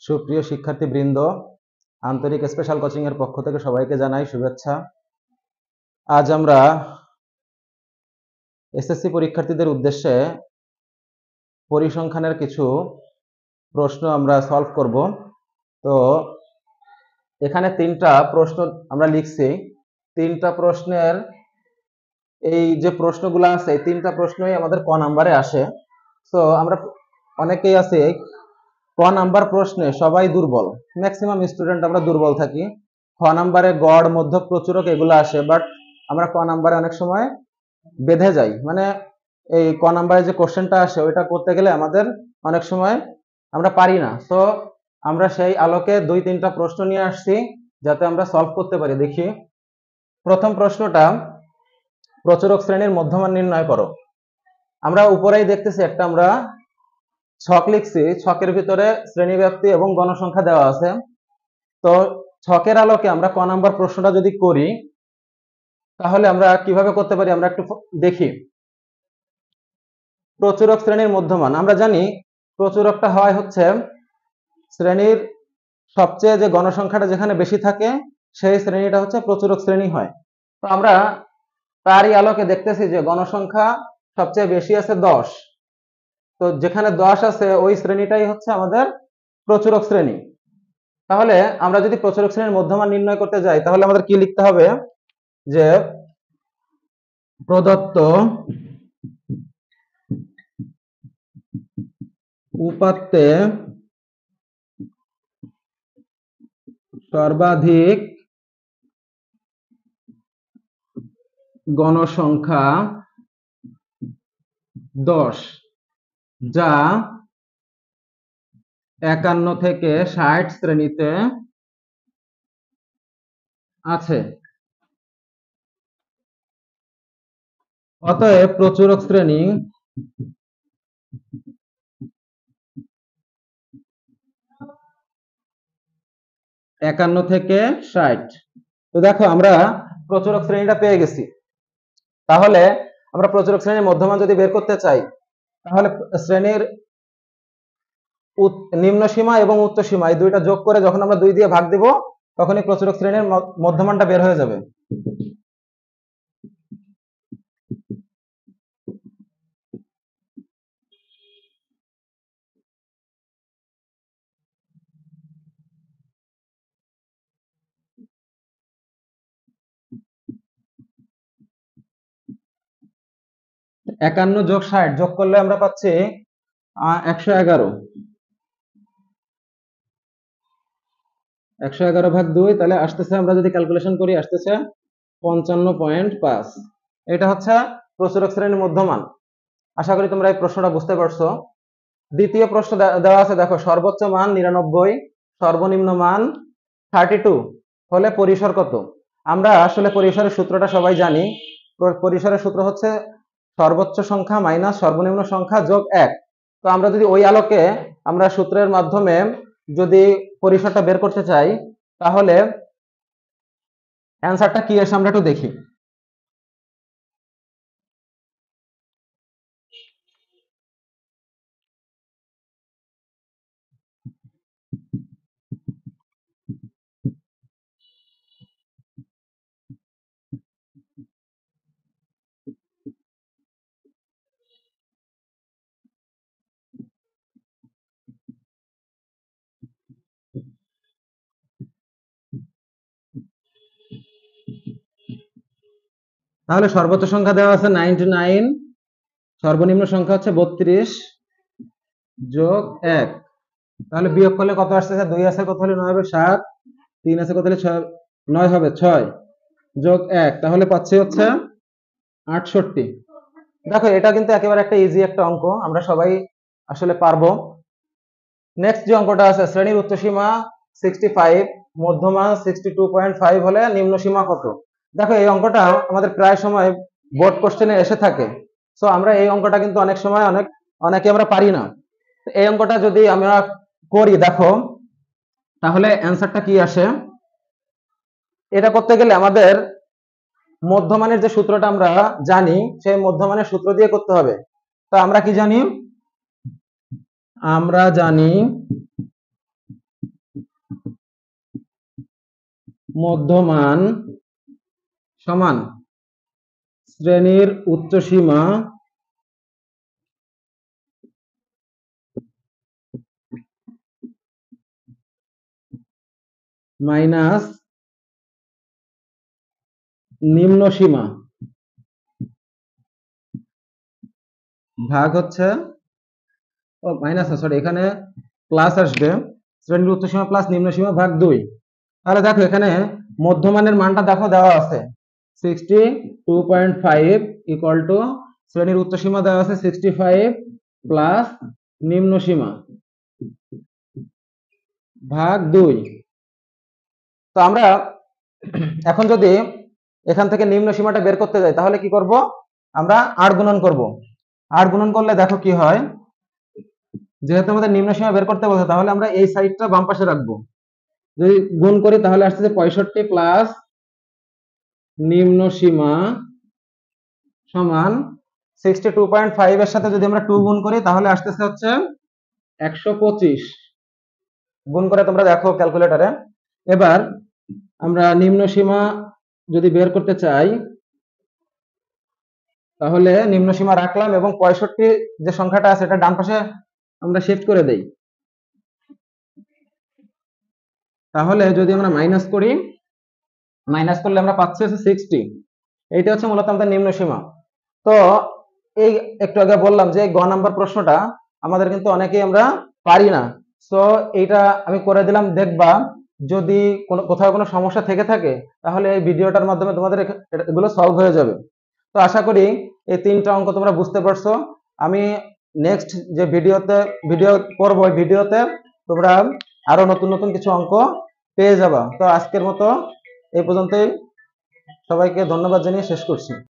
সুপ্রিয় শিক্ষার্থীবৃন্দ, আন্তরিক স্পেশাল কোচিং এর পক্ষ থেকে সবাইকে জানাই শুভেচ্ছা। আজ আমরা এসএসসি পরীক্ষার্থীদের উদ্দেশ্যে পরিসংখ্যানের কিছু প্রশ্ন আমরা সলভ করব। তো এখানে তিনটা প্রশ্ন আমরা লিখছি। তিনটা প্রশ্নের এই যে প্রশ্নগুলো আছে, এই তিনটা প্রশ্নই আমাদের ক নাম্বারে আসে। তো আমরা অনেকেই আছে ক নাম্বার প্রশ্নে সবাই দুর্বল, ম্যাক্সিমাম স্টুডেন্ট আমরা দুর্বল থাকি। খ নাম্বারে গড়, মধ্যক, প্রচুরক এগুলো আসে, বাট আমরা ক নাম্বারে অনেক সময় বেঁধে যাই। মানে এই ক নাম্বারে যে কোশ্চেনটা আসে ওইটা করতে গেলে আমাদের অনেক সময় আমরা পারি না। তো আমরা সেই আলোকে দুই তিনটা প্রশ্ন নিয়ে আসছি যাতে আমরা সলভ করতে পারি। দেখি প্রথম প্রশ্নটা, প্রচুরক শ্রেণীর মধ্যমান নির্ণয় করো। আমরা উপরেই দেখতেছি একটা আমরা ছক লিখছি, ছকের ভিতরে শ্রেণীব্যাপ্তি এবং গণসংখ্যা দেওয়া আছে। তো ছকের আলোকে আমরা ক নাম্বার প্রশ্নটা যদি করি তাহলে আমরা কিভাবে করতে পারি আমরা একটু দেখি। প্রচুরক শ্রেণীর মধ্যমান, আমরা জানি প্রচুরকটা হয় হচ্ছে শ্রেণীর সবচেয়ে যে গণসংখ্যাটা যেখানে বেশি থাকে সেই শ্রেণীটা হচ্ছে প্রচুরক শ্রেণী হয়। তো আমরা তারই আলোকে দেখতেছি যে গণসংখ্যা সবচেয়ে বেশি আছে 10। তো যেখানে 10 আছে ওই শ্রেণীটাই হচ্ছে আমাদের প্রচুরক শ্রেণী। তাহলে আমরা যদি প্রচুরক শ্রেণীর মধ্যমান নির্ণয় করতে যাই তাহলে আমাদের কি লিখতে হবে, যে প্রদত্ত উপাত্তে সর্বাধিক গণসংখ্যা 10, যা 51 থেকে 60 শ্রেণীতে আছে। অতএব প্রচুরক শ্রেণী একান্ন থেকে 60। তো দেখো আমরা প্রচুরক শ্রেণীটা পেয়ে গেছি। তাহলে আমরা প্রচুরক শ্রেণীর মধ্যমান যদি বের করতে চাই তাহলে শ্রেণীর নিম্ন সীমা এবং উচ্চ সীমা এই দুইটা যোগ করে যখন আমরা 2 দিয়ে ভাগ দিব তখনই প্রচুরক শ্রেণীর মধ্যমানটা বের হয়ে যাবে। একান্ন যোগ 60 যোগ করলে আমরা পাচ্ছি 111। 111 ভাগ 2, তাহলে আসতেছে, আমরা যদি ক্যালকুলেশন করি আসতেছে 55.5। এটা হচ্ছে প্রচুরক শ্রেণীর মধ্যমান। আশা করি তোমরা এই প্রশ্নটা বুঝতে পারছো। দ্বিতীয় প্রশ্ন দেওয়া আছে, দেখো সর্বোচ্চ মান 99, সর্বনিম্ন মান 32 হলে পরিসর কত? আমরা আসলে পরিসরের সূত্রটা সবাই জানি। পরিসরের সূত্র হচ্ছে সর্বোচ্চ সংখ্যা মাইনাস সর্বনিম্ন সংখ্যা যোগ 1। তো আমরা যদি ওই আলোকে আমরা সূত্রের মাধ্যমে যদি পরিসরটা বের করতে চাই তাহলে অ্যান্সারটা কি আসে আমরা একটু দেখি। তাহলে সর্বোচ্চ সংখ্যা দেওয়া আছে 99, সর্বনিম্ন সংখ্যা হচ্ছে 32 যোগ 1। তাহলে বিয়োগ করলে কত আসতেছে? 2 আছে কত হলে 9 হবে 7, 3 আছে কত হলে 9 হবে 6 যোগ 1, তাহলে পাচ্ছি হচ্ছে 68। দেখো এটা কিন্তু একেবারে একটা ইজি একটা অঙ্ক, আমরা সবাই আসলে পারবো। নেক্সট যে অঙ্কটা আছে, শ্রেণীর উচ্চ সীমা 65, মধ্যমান 62.5 হলে নিম্ন সীমা কত? দেখো এই অঙ্কটা আমাদের প্রায় সময় বোর্ড কোশ্চেনে এসে থাকে। সো আমরা এই অঙ্কটা কিন্তু অনেক সময় অনেকে আমরা পারি না। এই অঙ্কটা যদি আমরা করি দেখো তাহলে অ্যান্সারটা কি আসে। এটা করতে গেলে আমাদের মধ্যমানের যে সূত্রটা আমরা জানি সেই মধ্যমানের সূত্র দিয়ে করতে হবে। তো আমরা কি জানি? আমরা জানি মধ্যমান সমান শ্রেণীর উচ্চসীমা মাইনাস নিম্ন সীমা ভাগ হচ্ছে ও মাইনাস না, সরি, এখানে প্লাস আসবে, শ্রেণীর উচ্চসীমা প্লাস নিম্ন সীমা ভাগ 2। তাহলে দেখো এখানে মধ্যমানের মানটা দেখো দেওয়া আছে 62.5 ইকুয়াল টু শ্রেণীর উচ্চসীমা দেওয়া আছে 65 প্লাস নিম্ন সীমা ভাগ 2। তো আমরা এখন যদি এখান থেকে নিম্ন সীমাটা বের করতে যাই তাহলে কি করব, আমরা 8 গুণন করব। 8 গুণন করলে দেখো কি হয়, যেহেতু আমাদের নিম্ন সীমা বের করতে বলছে তাহলে আমরা এই সাইডটা বাম পাশে রাখবো। যদি গুণ করি তাহলে আসছে 65 প্লাস নিম্ন সীমা সমান 62.5 এর সাথে যদি আমরা 2 গুণ করি তাহলে আসতেছে হচ্ছে 125। গুণ করে তোমরা দেখো ক্যালকুলেটরে। এবার আমরা নিম্ন সীমা যদি বের করতে চাই তাহলে নিম্ন সীমা রাখলাম এবং 65 যে সংখ্যাটা আছে এটা ডান পাশে আমরা শিফট করে দেই। তাহলে যদি আমরা মাইনাস করি, মাইনাস করলে আমরা পাচ্ছি হচ্ছে 60। এইটা হচ্ছে মূলত আমাদের নিম্ন সীমা। তো এই একটু আগে বললাম যে গ নাম্বার প্রশ্নটা আমাদের কিন্তু অনেকেই আমরা পারি না। সো এইটা আমি করে দিলাম, দেখবা যদি কোথাও কোনো সমস্যা থেকে থাকে তাহলে এই ভিডিওটার মাধ্যমে তোমাদের এগুলো সলভ হয়ে যাবে। তো আশা করি এই 3টা অঙ্ক তোমরা বুঝতে পারছো। আমি নেক্সট যে ভিডিও করব ওই ভিডিওতে তোমরা আরো নতুন নতুন কিছু অঙ্ক পেয়ে যাবা। তো আজকের মতো এই পর্যন্তই, সবাইকে ধন্যবাদ জানিয়ে শেষ করছি।